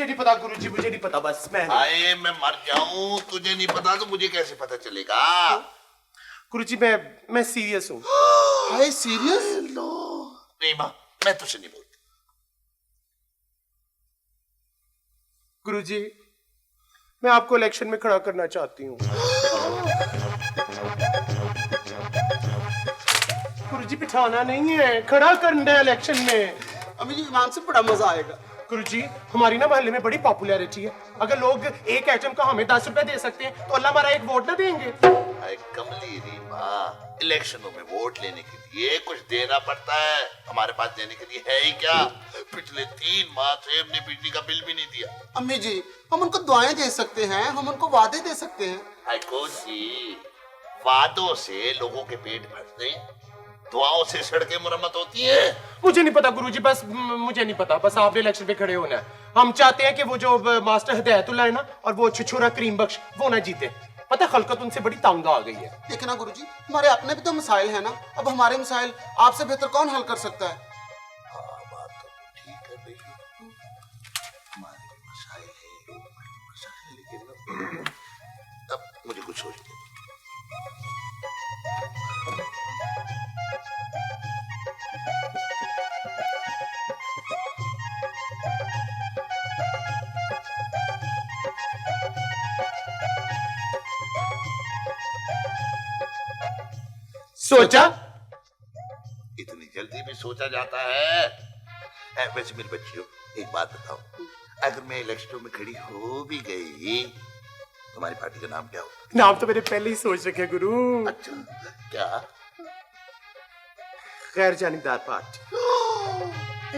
मुझे नहीं पता गुरुजी, मुझे नहीं पता, बस आए मैं मर जाऊं, तुझे नहीं पता तो मुझे कैसे पता चलेगा? गुरुजी मैं सीरियस हूँ। हाय सीरियस? नो नहीं माँ, मैं तुझसे नहीं बोलती। गुरुजी मैं आपको इलेक्शन में खड़ा करना चाहती हूँ। गुरुजी बिठाना नहीं है, खड़ा करना है इलेक्शन में। अम्मी जी ईमान से बड़ा मजा आएगा। गुरुजी हमारी ना मोहल्ले में बड़ी पॉपुलैरिटी है, अगर लोग एक आइटम का हमें 10 रुपए दे सकते हैं तो अल्लाह हमारा एक वोट ना देंगे। हाय कमली रीमा, इलेक्शनों में वोट लेने के लिए कुछ देना पड़ता है, हमारे पास देने के लिए है ही क्या? पिछले 3 माह से हमने बिजली का बिल भी नहीं दिया। अम्मी जी हम उनको दुआएं दे सकते हैं, हम उनको वादे दे सकते हैं। हाय कोसी, वादों से लोगों के पेट भरते हैं, दुआओं से सड़कें मरम्मत होती है। मुझे नहीं पता गुरुजी, बस मुझे नहीं पता, बस आपने इलेक्शन पे खड़े होना है। हम चाहते हैं कि वो जो मास्टर हिदायतुल्लाह है ना और वो छुछुरा करीम बख्श वो ना जीते। पता खलकत उनसे बड़ी तंग आ गई है। देखिए ना गुरुजी हमारे अपने भी तो मसाइल है ना, अब हमारे मसाइल आपसे बेहतर कौन हल कर सकता है? हाँ बात तो ठीक है बेटी, हमारे भी मसाइल है, लेकिन अब मुझे कुछ सोचने दो। सोचा? इतनी जल्दी भी सोचा जाता है? वैसे मेरी बच्चियों एक बात बताओ, अगर मैं इलेक्शन में खड़ी हो भी गई, तुम्हारी पार्टी का नाम क्या हो? नाम तो मैंने पहले ही सोच रखे गुरु। अच्छा क्या? गैर जानिबदार पार्टी।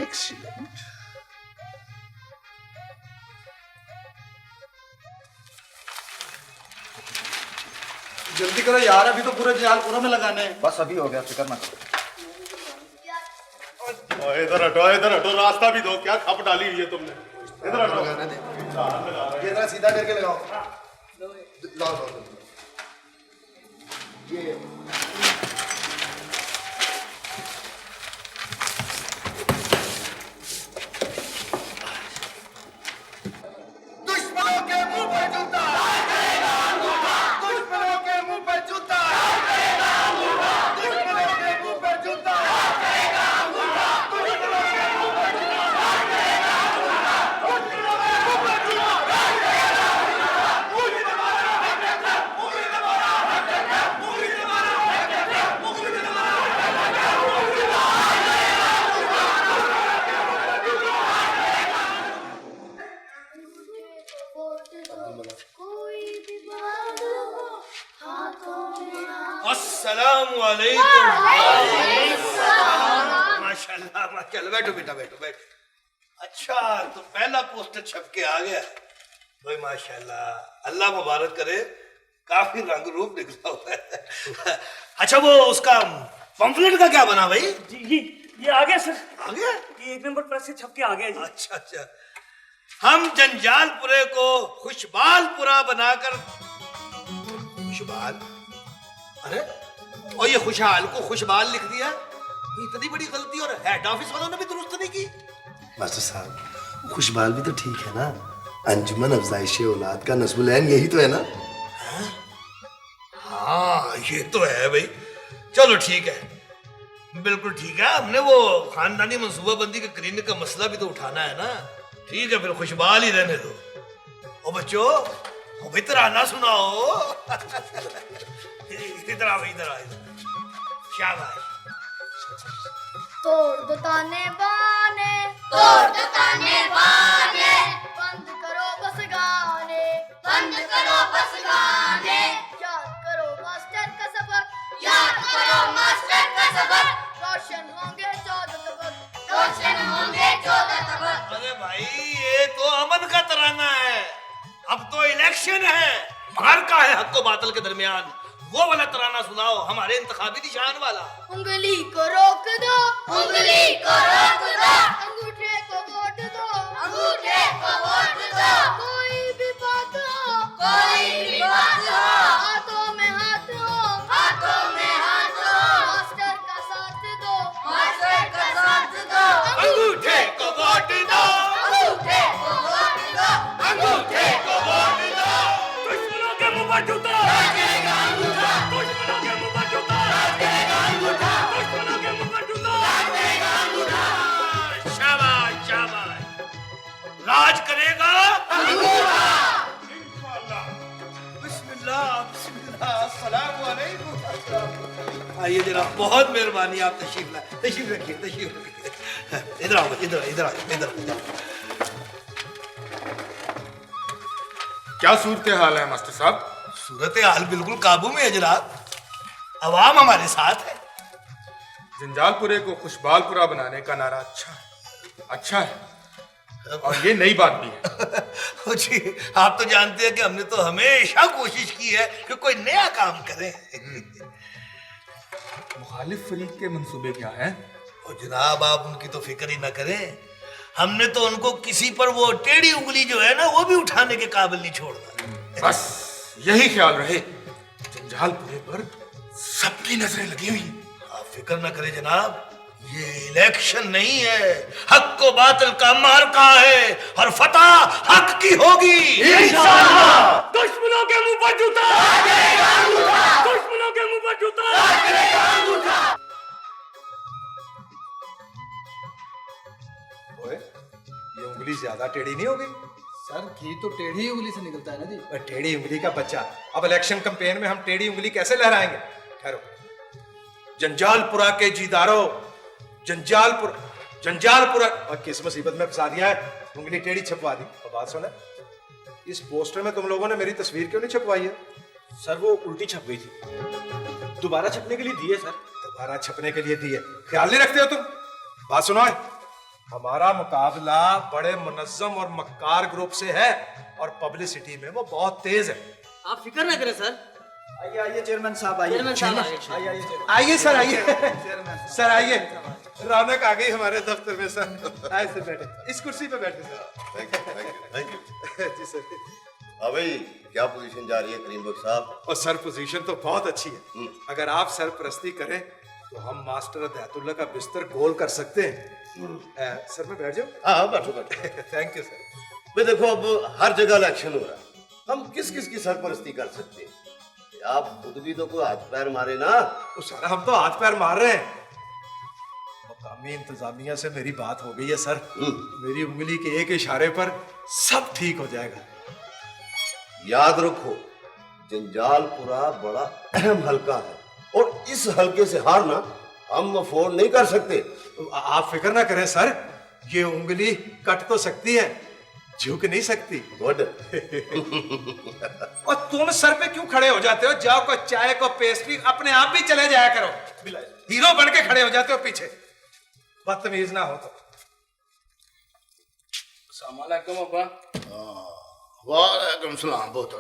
एक्सीलेंट। जल्दी करो यार, अभी तो पूरे जलालपुरा में लगाने हैं। बस अभी हो गया, फिक्र ना करो। इधर हटो, रास्ता भी दो, क्या खप डाली हुई है तुमने? इधर हटो। ये ना सीधा करके लगाओ। लाओ। ये दुश्मनों के मुंह पर जूता, दुश्मनों के मुंह पर जूता, दुश्मनों के मुंह पर जूता, अस्सलामु अलैकुम। माशाल्लाह माशाल्लाह, बैठो बेटा बैठो। अच्छा तो पहला पोस्टर छप के आ गया भाई, माशाल्लाह, अल्लाह मुबारक करे, काफी रंग रूप निकला हुआ है। अच्छा वो उसका पंफलेट का क्या बना भाई? जी ये आ गया सर, आ गया? ये 1 नंबर प्रेस से छप के आ गया जी। अच्छा हम जंजालपुरे को खुशबालपुरा बनाकर खुशबाल, अरे और ये खुशहाल को खुशबाल लिख दिया, इतनी बड़ी गलती, और हेड ऑफिस वालों ने भी दुरुस्त नहीं की। मास्टर साहब खुशबाल भी तो ठीक है ना, अंजुमन अफजाइश औलाद का नस्बुलैन यही तो है ना। हाँ ये तो है भाई, चलो ठीक है, बिल्कुल ठीक है। हमने वो खानदानी मंसूबाबंदी के करीने का मसला भी तो उठाना है ना। ठीक है फिर खुशबाल ही रहने दो। ओ बच्चों वो भी तराना सुनाओ। इधर आओ, इधर आओ, शाबाश। तोड़ दो ताने बाने, तोड़ दो ताने बाने, बंद करो बस गाने, बंद करो बस गाने, याद करो मास्टर का सबक, याद करो मास्टर का सबक, रोशन होंगे 14 तबक, रोशन होंगे 14 तबक। अरे भाई ये तो अमन का तराना है, अब तो इलेक्शन है, मार्का है हक को बातल के दरमियान, वो वाला तराना सुनाओ, हमारे इंतखाबी निशान वाला। उंगली को रोक दो, उंगली को रोक दो, अंगूठे को वोट दो, अंगूठे को वोट दो, कोई भी बात हो, कोई भी बात हो, हाथों में हाथ हो, हाथों में हाथ हो, मास्टर का साथ दो, मास्टर का साथ दो, अंगूठे को वोट दो, अंगूठे को वोट दो। अस्सलाम वालेकुम। आइए जनाब, बहुत मेहरबानी, आप तशरीफ लाए। तशरीफ रखिए, तशरीफ रखिए। इधर आओ, इधर इधर इधर इधर। क्या सूरत हाल है मास्टर साहब? सूरत हाल बिल्कुल काबू में है जनाब, अवाम हमारे साथ है। जंजालपुरे को खुशबालपुरा बनाने का नारा अच्छा है और ये नई बात भी है। जी, आप तो जानते हैं कि हमने तो हमेशा कोशिश की है कि कोई नया काम करें। मुखालिफ फरीक के मंसूबे क्या हैं? और जनाब आप उनकी तो फिक्र ही ना करें, हमने तो उनको किसी पर वो टेढ़ी उंगली जो है ना वो भी उठाने के काबिल नहीं छोड़ना। बस यही ख्याल रहे, जंजालपुरे पर सबकी नजरें लगी हुई हैं। आप फिक्र ना करें जनाब, ये इलेक्शन नहीं है, हक को बातिल का मार्का है और फतह हक की होगी। दुश्मनों के मुंह पर जूता, दुश्मनों के मुंह पर जूता। ओए, ये उंगली ज्यादा टेढ़ी नहीं हो गई? सर घी तो टेढ़ी उंगली से निकलता है ना जी। टेढ़ी उंगली का बच्चा, अब इलेक्शन कैंपेन में हम टेढ़ी उंगली कैसे लहराएंगे? ठहरो। जंजालपुरा के जीदारो, जंजालपुरा और किस मुसीबत में फंसा दिया है, उंगली टेढ़ी छपवा दी। और बात सुना, इस पोस्टर में तुम लोगों ने मेरी तस्वीर क्यों नहीं छपवाई है? सर वो उल्टी छप गई थी, दोबारा छपने के लिए दी है सर। दोबारा छपने के लिए दी है, ख्याल नहीं रखते हो तुम? बात सुनो, हमारा मुकाबला बड़े मुनज्जम और मक्कार ग्रुप से है और पब्लिसिटी में वो बहुत तेज है। आप फिक्र ना करें सर। आइए आइए चेयरमैन साहब, आइए चेयरमैन साहब आइए। आइए आइए सर, आइए सर, आइए। रौनक आ गई हमारे दफ्तर में सर। आइए सर, बैठे इस कुर्सी पे बैठे सर। Thank you. जी सर। हाँ भाई, क्या पोजीशन जा रही है करीम बख्श साहब? और सर पोजीशन तो बहुत अच्छी है, अगर आप सरपरस्ती करें तो हम मास्टर हदायतुल्लाह का बिस्तर गोल कर सकते हैं। सर मैं बैठ जाऊं? हाँ बैठो बैठो। Thank you sir. भाई देखो, अब हर जगह इलेक्शन हो रहा है, हम किस किस की सरपरस्ती कर सकते हैं? आप खुद भी तो कोई हाथ पैर मारे ना। तो सर हम तो हाथ पैर मार रहे हैं, मकामी इंतजामिया से मेरी बात हो गई है सर। मेरी उंगली के एक इशारे पर सब ठीक हो जाएगा। याद रखो, जंजालपुरा बड़ा अहम हलका है और इस हलके से हारना हम अफोर्ड नहीं कर सकते। आप फिक्र ना करें सर, ये उंगली कट तो सकती है, झुक नहीं सकती। गुड। और तुम सर पे क्यों खड़े हो जाते हो? जाओ को चाय को पेस्ट्री, अपने आप भी चले जाया करो। हीरो बन के खड़े हो जाते हो पीछे, बदतमीज ना हो तो। वालेकुम सलाम। बहुत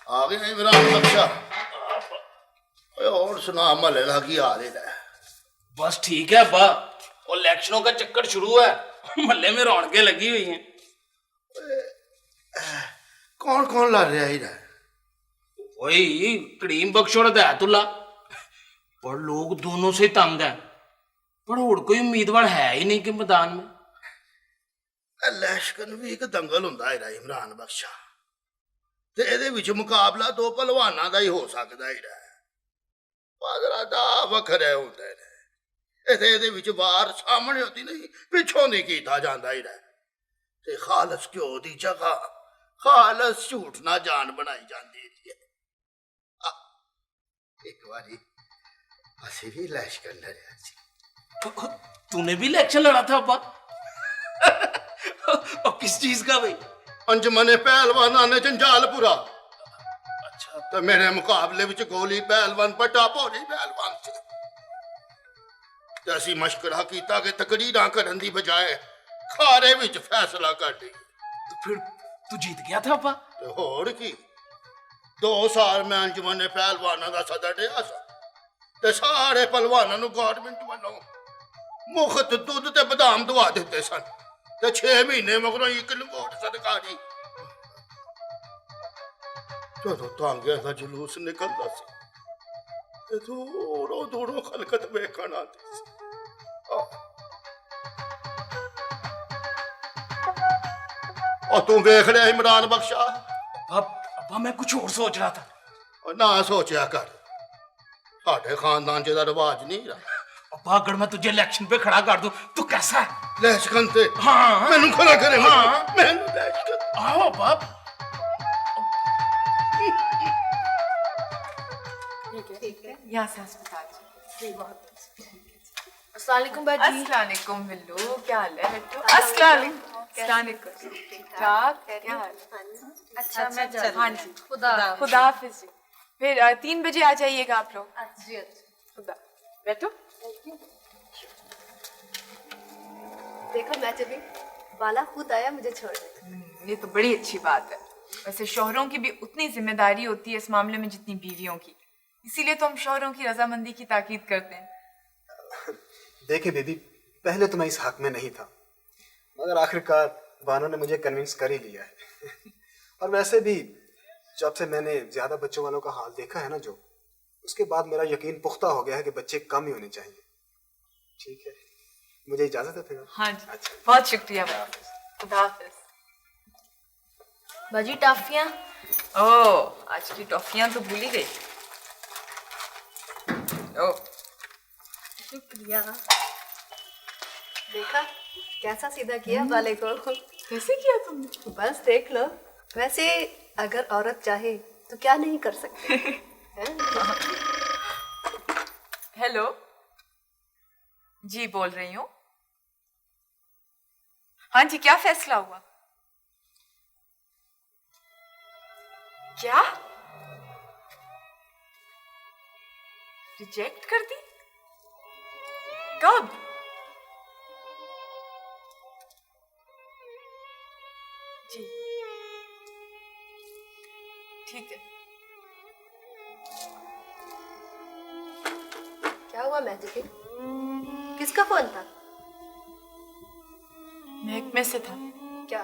आ गए इमरान बख्शा। और सुना, महल्ले का की हाल है? बस ठीक है अब्बा, वो इलेक्शनों का चक्कर शुरू है, महल्ले में रौनकें लगी हुई हैं। कौन कौन लड़ रहा है? वही करीम बख्श और हदायतुल्लाह, पर लोग दोनों से तंग है, पर और कोई उम्मीदवार है ही नहीं कि मैदान में। इलेक्शन भी एक दंगल ਹੁੰਦਾ ਹੈ इमरान बख्शा, ਤੇ ਇਹਦੇ ਵਿੱਚ ਮੁਕਾਬਲਾ ਦੋ ਪਹਿਲਵਾਨਾਂ ਦਾ ਹੀ ਹੋ ਸਕਦਾ ਹੈ। ਬਾਦਰਾ ਦਾ ਵੱਖਰੇ ਹੁੰਦੇ ਨੇ, ਇਹਦੇ ਵਿੱਚ ਵਾਰ ਸਾਹਮਣੇ ਹੁੰਦੀ ਨਹੀਂ, ਪਿੱਛੋਂ ਦੀ ਕੀਤਾ ਜਾਂਦਾ ਹੈ। ਤੇ ਖਾਲਸ ਘਿਓ ਦੀ ਜਗ੍ਹਾ ਖਾਲਸ ਝੂਠ ਨਾ ਜਾਨ ਬਣਾਈ ਜਾਂਦੀ ਹੈ। ਇੱਕ ਵਾਰੀ ਅਸੀਂ ਵੀ ਇਲੈਕਸ਼ਨ ਲੜਿਆ ਸੀ। तूने भी इलेक्शन लड़ा था अब्बा? और किस चीज का भाई? अंजमने पहलवाना ने जंजालपुरा। अच्छा। तो मेरे मुकाबले विच गोली पहलवान पटा भोली पहलवान से। ते असी मशवरा कीता कि तकरीरां करन दी बजाए खारे विच फैसला कर दी। तो फिर तू जीत गया था अब्बा? ते होर की, 2 साल मैं अंजमने पहलवाना दा सदर रहा सा, ते सारे पहलवानां नूं गवर्नमेंट वालों मुफ्त दुध ते बदाम दवा दिते सन, ते 6 महीने मगरों 1 लंगोट सरकारी। ਜਦੋਂ ਤਾਂਗਿਆਂ ਦਾ ਜਲੂਸ ਨਿਕਲਦਾ ਸੀ ਤੇ ਦੂਰੋਂ ਦੂਰੋਂ ਖਲਕਤ ਵੇਖਣ ਆਉਂਦੀ ਸੀ। और तू वेख रहा इमरान बख्शा? अब्बा मैं कुछ और सोच रहा था। और ना सोचा कर, साढ़े खानदान च रिवाज नहीं रहा। अब्बा अगर मैं तुझे इलेक्शन पे खड़ा कर दूं तो कैसा है? इलेक्शन ते? हाँ मैनू खड़ा करे। हाँ मैनू इलेक्शन। आओ अब्बा। यहाँ से अस्पताल चलो। अस्सलाम वालेकुम बाजी। अस्सलाम वालेकुम बिल्लू, क्या हाल है बेटू? अस्सलाम वालेकुम। ठीक-ठाक, क्या हाल? अच्छा मैं चल। हाँ जी, खुदा खुदा हाफिज जी। फिर 3 बजे आ जाइएगा आप लोग। जी अच्छा। खुदा। बैठो। देखो मैं जब बाला खुद आया मुझे छोड़ने। ये तो बड़ी अच्छी बात है। वैसे शौहरों की भी उतनी जिम्मेदारी होती है इस मामले में जितनी बीवियों की, इसीलिए तो हम शौहरों की रजामंदी की ताकीद करते हैं। देखिए बेबी, पहले तो मैं इस हक में नहीं था, मगर आखिरकार बानो ने मुझे कन्विंस कर ही लिया है। और वैसे भी जब से मैंने ज्यादा बच्चों वालों का हाल देखा है ना, जो उसके बाद मेरा यकीन पुख्ता हो गया है कि बच्चे कम ही होने चाहिए। ठीक है, मुझे इजाजत है फिर। हाँ जी, अच्छा, बहुत शुक्रिया। खुदा हाफिज। बाजी टॉफियाँ। ओह, आज की टॉफियाँ तो भूल ही गई। ओह, शुक्रिया। देखा कैसा सीधा किया बाले को। कैसे किया तुमने? बस देख लो। वैसे अगर औरत चाहे तो क्या नहीं कर सकती। हेलो जी, बोल रही हूँ। हाँ जी, क्या फैसला हुआ? क्या रिजेक्ट कर दी? कब? जी ठीक है। क्या हुआ मैजिक? किसका फोन था? महकमे से था। क्या?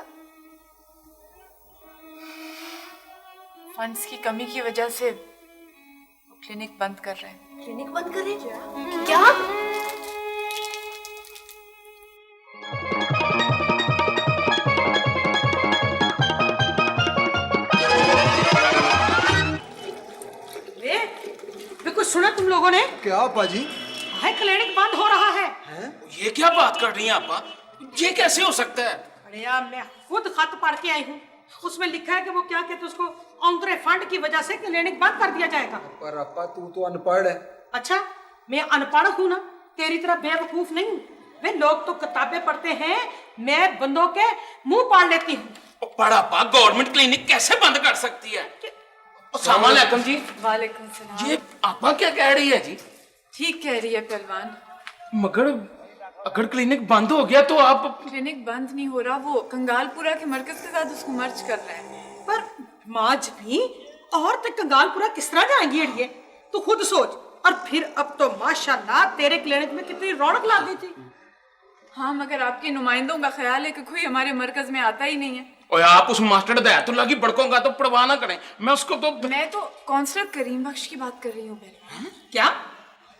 फंड्स की कमी की वजह से वो क्लिनिक बंद कर रहे हैं। क्लिनिक बंद कर रहे हैं? क्या? कुछ सुना तुम लोगों ने? क्या पाजी? हाय, क्लिनिक बंद हो रहा है। ये क्या बात कर रही हैं आपा? ये कैसे हो सकता है? अरे यार, मैं खुद खत पढ़ के आई हूँ। उसमें लिखा है कि वो क्या कहते हैं उसको, औंतरे फंड की वजह से क्लिनिक बंद कर दिया जाएगा। पर अपा तू तो अनपढ़ है। अच्छा, मैं अनपढ़ हूँ ना, तेरी तरह बेवकूफ नहीं हूँ। वे लोग तो किताबें पढ़ते हैं, मैं बंदों के मुंह पाड़ लेती हूँ। पढ़ा पा गवर्नमेंट क्लिनिक कैसे बंद कर सकती है? अस्सलाम वालेकुम जी। वालेकुम सलाम। ये आपा क्या कह रही है जी? ठीक कह रही है पहलवान। मगर अगर क्लिनिक बंद हो गया तो आप? क्लिनिक बंद नहीं हो रहा, वो कंगालपुरा के मरकज के साथ उसको मर्ज कर रहे हैं। पर माँ जबी, और तक कंगालपुरा किस तरह जाएंगी अड़िए? तू खुद सोच। और फिर अब तो माशाल्लाह तेरे क्लिनिक में कितनी रौनक ला दी थी। हाँ, मगर आपके नुमाइंदों का ख्याल है कि कोई हमारे मरकज में आता ही नहीं है। और आप उस मास्टर हिदायतुल्लाह की बड़कों का तो परवाह ना करें। मैं उसको तो मैं तो काउंसलर करीम बख्श की बात कर रही हूँ पहले। क्या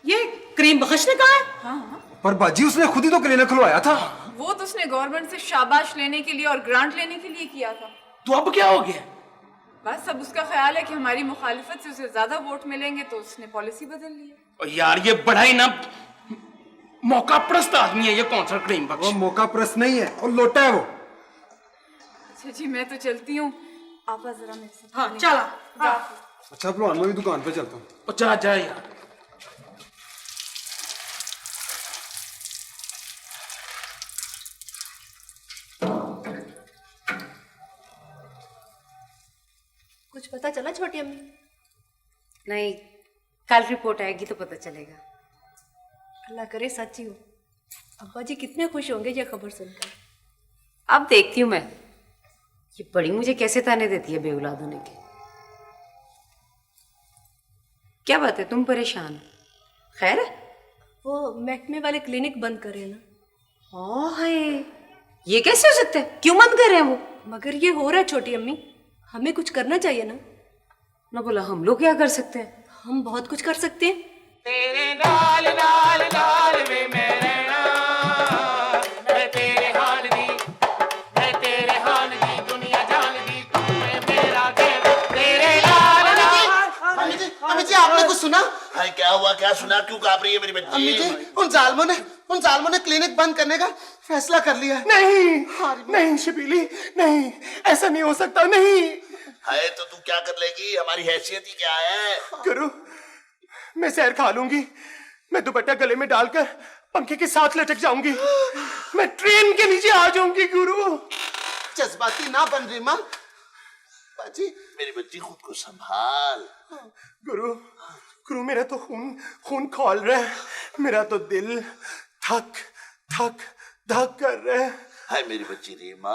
ये करीम बख्श ने कहा है? हाँ, पर बाजी उसने खुद ही तो क्लिनिक खुलवाया था। वो तो उसने गवर्नमेंट से शाबाश लेने के लिए और ग्रांट लेने के लिए किया था। तो अब क्या हो गया? बस अब उसका ख्याल है कि हमारी मुखालिफत से उसे ज्यादा वोट मिलेंगे, तो उसने पॉलिसी बदल ली है। और यार ये बड़ा ही ना मौका प्रस्त आदमी है ये काउंसलर करीम बख्श। वो मौका प्रस्त नहीं है, और लोटा है वो। अच्छा जी, मैं तो चलती हूँ। आप जरा मेरे साथ। हाँ चला। अच्छा भलवान, मैं भी दुकान पे चलता हूँ। जा जा यार। कुछ पता चला छोटी अम्मी? नहीं, कल रिपोर्ट आएगी तो पता चलेगा। अल्लाह करे सच्ची हो। अब्बा जी कितने खुश होंगे ये खबर सुनकर। अब देखती हूँ मैं, ये बड़ी मुझे कैसे ताने देती है बेऔलाद होने के। क्या बात है, तुम परेशान हो? खैर है? वो महकमे वाले क्लिनिक बंद करे ना। हाँ है, ये कैसे हो सकता है? क्यों बंद कर रहे हैं वो? मगर ये हो रहा है छोटी अम्मी, हमें कुछ करना चाहिए ना। ना बोला हम लोग क्या कर सकते हैं? हम बहुत कुछ कर सकते हैं। तेरे नाल नाल नाल वे मैं रहना, मैं तेरे हाल दी, मैं तेरे हाल दी दुनिया जान दी, तू है मेरा दिल। तेरे नाल नाल। अम्मी जी आपने कुछ सुना? हाय, क्या हुआ? क्या सुना? क्यों कांप रही है मेरी बच्ची? अम्मी जी, उन जालमों ने क्लिनिक बंद करने का फैसला कर लिया है। नहीं नहीं शबीली, नहीं, ऐसा नहीं हो सकता। नहीं हाय, तो तू क्या कर लेगी? हमारी हैसियत ही क्या है? गुरु, मैं जहर खा लूंगी, मैं दुपट्टा गले में डालकर पंखे के साथ लटक जाऊंगी, मैं ट्रेन के नीचे आ जाऊंगी। गुरु जज्बाती ना बन रीमा। बाजी मेरी बच्ची खुद को संभाल। गुरु मेरा तो खून खौल रहा है, मेरा तो दिल धक कर रहा है। हाय मेरी बच्ची रीमा,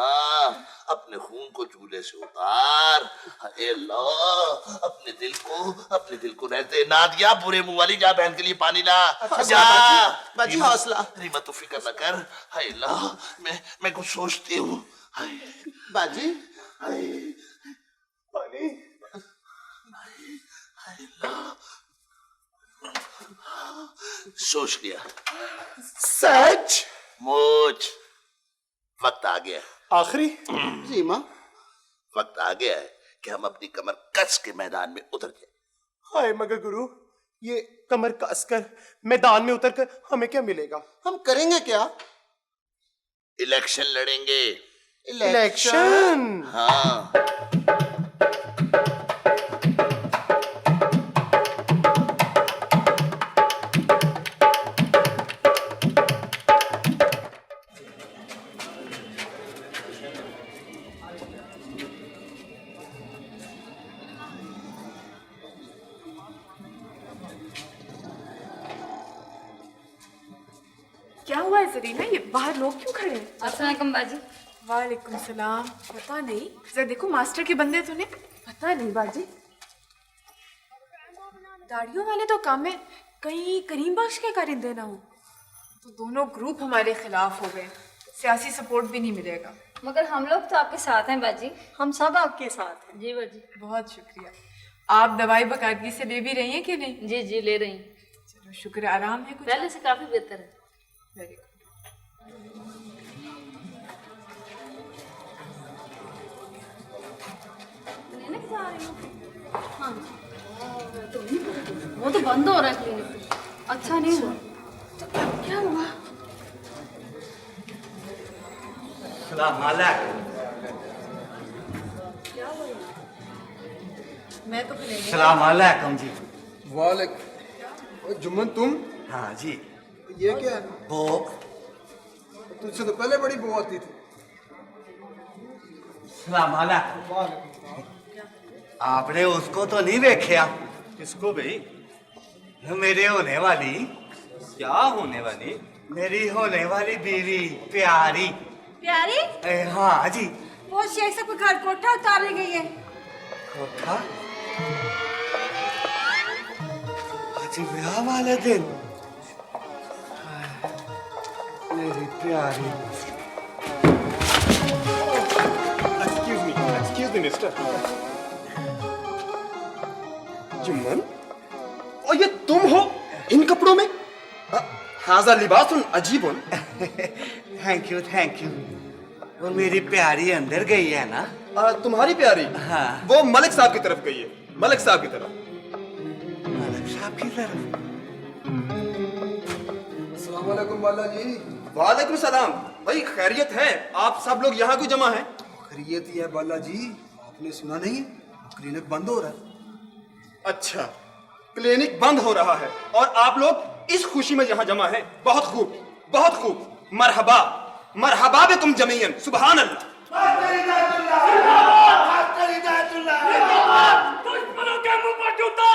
अपने खून को चूल्हे से उतार। हाय अल्लाह, अपने दिल को रहते ना दिया। बुरे मुंह वाली, जा बहन के लिए पानी ला। जा बाजी हौसला। रीमा तू फिक्र न कर। हाय अल्लाह, मैं कुछ सोचती हूँ। बाजी पानी। सोच लिया। सच मुझ वक्त आ गया। आखिरी रीमा, वक्त आ गया है कि हम अपनी कमर कस के मैदान में उतर जाए। हाय मगर गुरु, ये कमर कस कर मैदान में उतर कर हमें क्या मिलेगा? हम करेंगे क्या? इलेक्शन लड़ेंगे। इलेक्शन? हाँ। क्या हुआ है जरीना, ये बाहर लोग क्यों खड़े हैं? अस्सलाम बाजी। वालेकुम सलाम। पता नहीं, जरा देखो मास्टर के बंदे तो नहीं। पता नहीं बाजी, दाढ़ियों वाले तो कम है, कहीं करीम बख्श के कारिंदे ना हो। तो दोनों ग्रुप हमारे खिलाफ हो गए, सियासी सपोर्ट भी नहीं मिलेगा। मगर हम लोग तो आपके साथ हैं बाजी, हम सब आपके साथ हैं। जी बाजी। बहुत शुक्रिया। आप दवाई बाकायदगी से ले भी रही हैं कि नहीं? जी जी ले रही हैं। चलो शुक्र, आराम है कुछ? पहले से काफी बेहतर है। Very good. हाँ वो तो बंद हो रहा है क्लिनिक। अच्छा नहीं हुआ तो क्या हुआ? सलाम अलैकुम। मैं तो सलाम अलैकुम जी। वालेकुम। जुम्मन तुम? हाँ जी। ये क्या है? बो तुझसे तो पहले बड़ी बो आती थी। सलाम अलैकुम। आपने उसको तो नहीं देखा? किसको भाई? मेरे होने वाली। क्या होने वाली? मेरी होने वाली बीवी प्यारी। प्यारी? हाँ जी। वो शेख साहब का घर कोठा उतारने गई है। कोठा? आज ब्याह वाले दिन मेरी प्यारी। Excuse me mister. जुम्मन, और ये तुम हो इन कपड़ों में? हाजा लिबासुन अजीबुन। Thank you. वो मेरी प्यारी अंदर गई है ना? तुम्हारी प्यारी? हाँ। वो मलिक साहब की तरफ गई है। मलिक साहब की तरफ। मलिक साहब की तरफ? अस्सलाम वालेकुम बाला जी। वालेकुम सलाम। भाई खैरियत है? आप सब लोग यहाँ क्यों जमा हैं? खैरियत ही है बाला जी। आपने सुना नहीं, क्लिनिक बंद हो रहा है। अच्छा, क्लिनिक बंद हो रहा है और आप लोग इस खुशी में यहाँ जमा है। बहुत खूब, बहुत खूब। मरहबा, मरहबा बिकुम जमीयन। सुभान अल्लाह। दुश्मनों के मुंह पर जूता,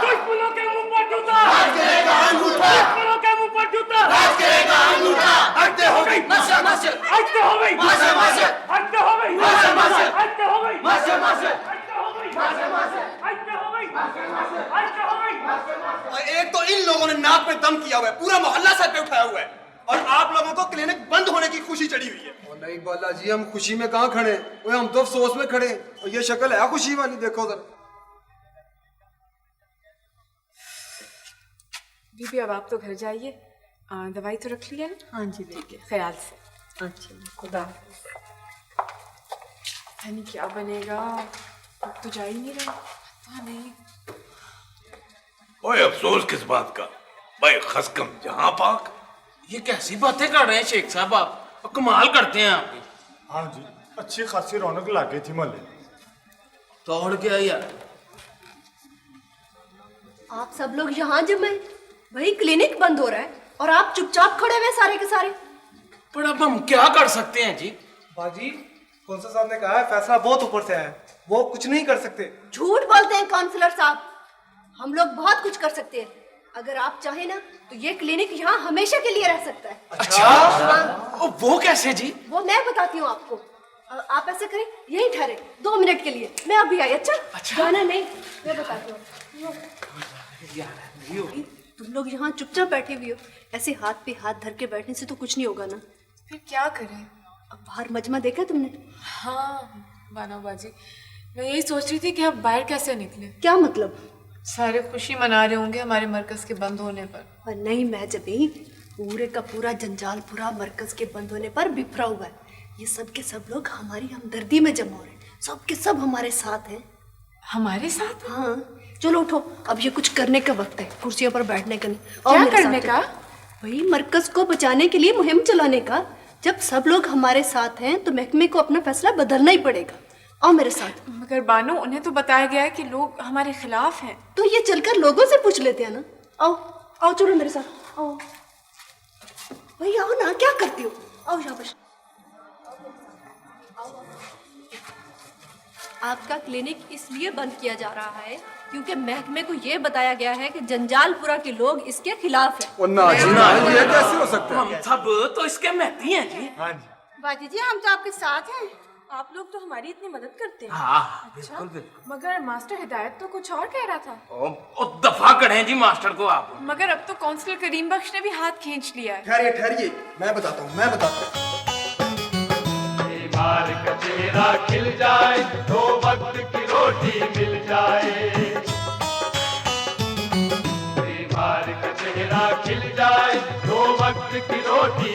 दुश्मनों के मुंह पर जूता, दुश्मनों के मुंह पर जूता। हटते हो गई, हटते हो गई, हटते हो गई, हटते हो गई। एक तो इन लोगों ने नाक में दम किया हुआ है, पूरा मोहल्ला सर पे उठाया हुआ है, और आप लोगों को क्लिनिक बंद होने की खुशी चढ़ी हुई है। और नहीं बाला जी, हम खुशी में कहाँ खड़े? ओए हम तो अफसोस में खड़े। और ये शक्ल है खुशी वाली, देखो जरा। बीबी अब आप तो घर जाइए, दवाई तो रख लिया ना? हाँ जी लेके, ख्याल से। अच्छा खुदा। पता नहीं क्या बनेगा, अब तो जा ही नहीं रहा। पता नहीं। ओए अफसोस किस बात का भाई, खसकम जहां पाक। ये कैसी बातें कर रहे हैं शेख साहब, आप कमाल करते हैं आप। हाँ जी, अच्छी खासी रौनक लग गई थी मोहल्ले। तोड़ के यार। आप सब लोग यहाँ जमे, भाई क्लिनिक बंद हो रहा है और आप चुपचाप खड़े हुए सारे के सारे। पर अब हम क्या कर सकते हैं जी? बाजी, कौंसल साहब ने कहा है फैसला बहुत ऊपर से है, वो कुछ नहीं कर सकते। झूठ बोलते हैं काउंसलर साहब, हम लोग बहुत कुछ कर सकते हैं। अगर आप चाहे ना तो ये क्लिनिक यहाँ हमेशा के लिए रह सकता है। अच्छा? हाँ। वो कैसे जी? वो मैं बताती हूँ आपको। आप ऐसा करें, यहीं ठहरे 2 मिनट के लिए, मैं अभी आई। अच्छा जाना नहीं, मैं बताती हूँ। तुम लोग यहाँ चुपचाप बैठे हुए हो, ऐसे हाथ पे हाथ धर के बैठने से तो कुछ नहीं होगा ना। फिर क्या करें? अब बाहर मजमा देखा तुमने? हाँ बानो बाजी, मैं यही सोच रही थी कि अब बाहर कैसे निकले। क्या मतलब? सारे खुशी मना रहे होंगे हमारे मरकज के बंद होने पर। नहीं मैं जबी, पूरे का पूरा जंजाल पूरा मरकज के बंद होने पर बिखरा हुआ है। ये सब के सब लोग हमारी हमदर्दी में जमा हो रहे हैं, सब के सब हमारे साथ हैं। हमारे साथ? हाँ चलो उठो, अब ये कुछ करने का वक्त है, कुर्सियों पर बैठने का नहीं। क्या करने का? वही मरकज को बचाने के लिए मुहिम चलाने का। जब सब लोग हमारे साथ हैं तो महकमे को अपना फैसला बदलना ही पड़ेगा। आओ मेरे साथ। मगर बानो, उन्हें तो बताया गया है कि लोग हमारे खिलाफ हैं। तो ये चलकर लोगों से पूछ लेते हैं ना। आओ आओ चलो मेरे साथ, आओ भाई आओ ना, क्या करती हो? आओ शाबाश। आपका क्लिनिक इसलिए बंद किया जा रहा है क्योंकि महकमे को ये बताया गया है कि जंजालपुरा के लोग इसके खिलाफ हैं। ये कैसे हो सकता है? हम सब तो इसके मेहती हैं जी। हाँ जी। बाजी जी हम तो आपके साथ हैं, आप लोग तो हमारी इतनी मदद करते हैं। हाँ अच्छा, बिल्कुल बिल्कुल। मगर मास्टर हिदायत तो कुछ और कह रहा था। ओ दफा करें जी मास्टर को आप। मगर अब तो काउंसलर करीम बख्श ने भी हाथ खींच लिया है। ठहरिए ठहरिए, मैं बताता हूँ। बीमार का चेहरा खिल जाए, 2 वक्त की रोटी मिल जाए। बीमार का चेहरा खिल जाए, 2 वक्त की रोटी